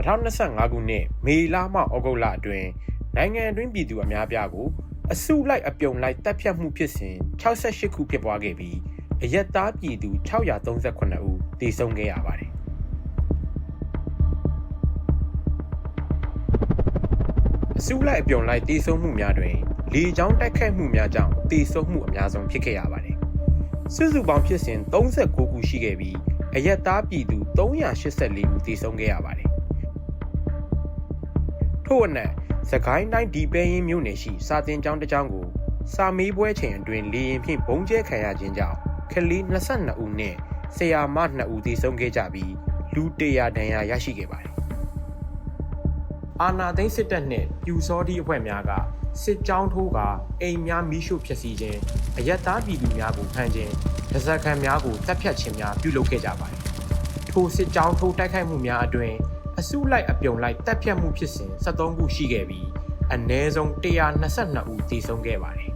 2025 ခုနှစ်မေလမှဩဂုတ်လအတွင်းနိုင်ငံအတွင်းပြည်သူအများအပြားကိုအစုလိုက်အပြုံလိုက်တပ်ဖြတ်မှုဖြစ်စဉ်68ခုဖြစ်ပွားခဲ့ပြီးအရက်သားပြည်သူ638ဦးသေဆုံးခဲ့ရပါတယ်အစုလိုက်အပြုံလိုက်သေဆုံးမှုများတွင်လေကြောင်းတိုက်ခိုက်မှုများကြောင့်သေဆုံးမှုအများဆုံးဖြစ်ခဲ့ရပါတယ်စုစုပေါင်းဖြစ်စဉ်39ခုရှိခဲ့ပြီးအရက်သားပြည်သူ384ဦးသေဆုံးခဲ့ရပါတယ်ထို့အနက်စကိုင်းတိုင်းဒီပဲယင်းမြို့နယ်ရှိစာသင်ကျောင်းတစ်ကျောင်းကိုစာမေးပွဲချိန်အတွင်းလေရင်ဖြင့်ဘုံကျဲခံရခြင်းကြောင့်ကလေး22ဦးနဲ့ဆရာမ2ဦးသေဆုံးခဲ့ကြပြီးလူ100ဒဏ်ရာရရှိခဲ့ပါတယ်အာဏာသိမ်းစစ်တပ်နှင့်ပြူစောတိအဖွဲ့များကစစ်ကြောင်းထိုးကအိမ်များမီးရှို့ဖျက်ဆီးခြင်းအရက်သားပြည်သူများကိုဖမ်းခြင်းဒဇက်ခံများကိုတပ်ဖြတ်ခြင်းများပြုလုပ်ခဲ့ကြပါတယ်ထိုစစ်ကြောင်းထိုးတိုက်ခိုက်မှုများအတွင်းအစုလိုက်အပြုံလိုက်တပ်ဖြတ်မှုဖြစ်စဉ်73ခုရှိခဲ့ပြီးအနည်းဆုံး122ဦးသေဆုံးခဲ့ပါတယ်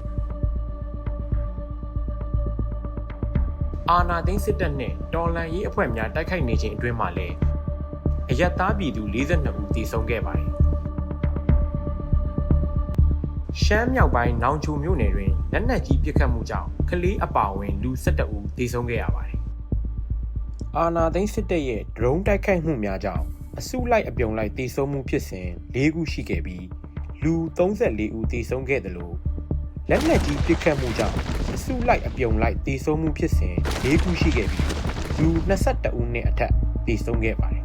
အာဏာသိမ်းစစ်တပ်နှင့်တော်လှန်ရေးအဖွဲ့များတိုက်ခိုက်နေခြင်းအတွင်းမှာလည်းအရက်သားပြည်သူ42ဦးသေဆုံးခဲ့ပါတယ်ရှမ်းမြောက်ပိုင်းနောင်ချိုမြို့နယ်တွင်လက်နက်ကြီးပစ်ခတ်မှုကြောင့်ကလေးအပါအဝင်လူ17ဦးသေဆုံးခဲ့ရပါတယ်အာဏာသိမ်းစစ်တပ်ရဲ့ဒရုန်းတိုက်ခိုက်မှုများကြောင့်အစုလိုက်အပြုံလိုက်သေဆုံးမှုဖြစ်စဉ်၄ခုရှိခဲ့ပြီးလူ34ဦးသေဆုံးခဲ့တယ်လို့လက်နက်ကြီးပစ်ခတ်မှုကြောင့်အစုလိုက်အပြုံလိုက်သေဆုံးမှုဖြစ်စဉ်၄ခုရှိခဲ့ပြီးလူ22ဦးနဲ့အထက်သေဆုံးခဲ့ပါတယ်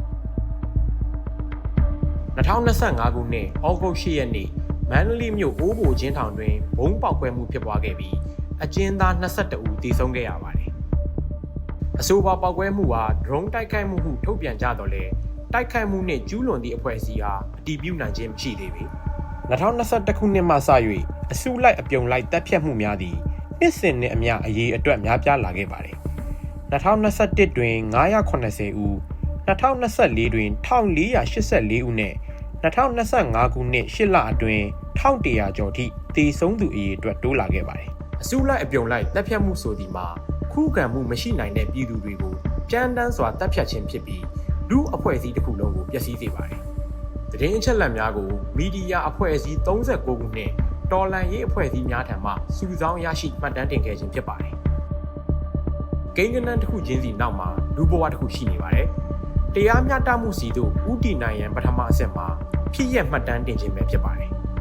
2025ခုနှစ်ဩဂုတ်10ရက်နေ့မန္တလေးမြို့အိုးဘိုချင်းထောင်တွင်ဘုံပေါက်ကွဲမှုဖြစ်ပွားခဲ့ပြီးအကျဉ်းသား22ဦးသေဆုံးခဲ့ရပါတယ်အဆိုပါပေါက်ကွဲမှုဟာဒရုန်းတိုက်ခိုက်မှုဟုထုတ်ပြန်ကြတော့လဲတိုက်ခိုက်မှုနှင့်ကျူးလွန်သည့်အဖွဲ့အစည်းဟာအတည်ပြုနိုင်ခြင်းမရှိသေးပေ2021ခုနှစ်မှစ၍အစုလိုက်အပြုံလိုက်တပ်ဖြတ်မှုများသည့်နှစ်စဉ်နှင့်အမျှအရေးအတွက်များပြားလာခဲ့ပါတယ်2021တွင်980ဦး2024တွင်1484ဦးနဲ့2025ခုနှစ်8လအတွင်း1100ကျော်ထိသေဆုံးသူအရေအတွက်တိုးလာခဲ့ပါတယ်အစုလိုက်အပြုံလိုက်တပ်ဖြတ်မှုဆိုသည်မှာခုခံမှုမရှိနိုင်တဲ့ပြည်သူတွေကိုကြမ်းတမ်းစွာတပ်ဖြတ်ခြင်းဖြစ်ပြီးလူအဖွဲ့အစည်းတစ်ခုလုံးကိုပျက်စီးစေပါတယ်။သတင်းအချက်အလက်များကိုမီဒီယာအဖွဲ့အစည်း39ခုနဲ့တော်လှန်ရေးအဖွဲ့အစည်းများထံမှစုဆောင်းရရှိမှတ်တမ်းတင်ခဲ့ခြင်းဖြစ်ပါတယ်။ကိန်းဂဏန်းတစ်ခုချင်းစီနောက်မှာလူဘဝတစ်ခုရှိနေပါတယ်။တရားမျှတမှုစီသို့ဥတီနိုင်ရန်ပထမအဆင့်မှာဖြစ်ရမှတ်တမ်းတင်ခြင်းပဲဖြစ်ပါတယ်။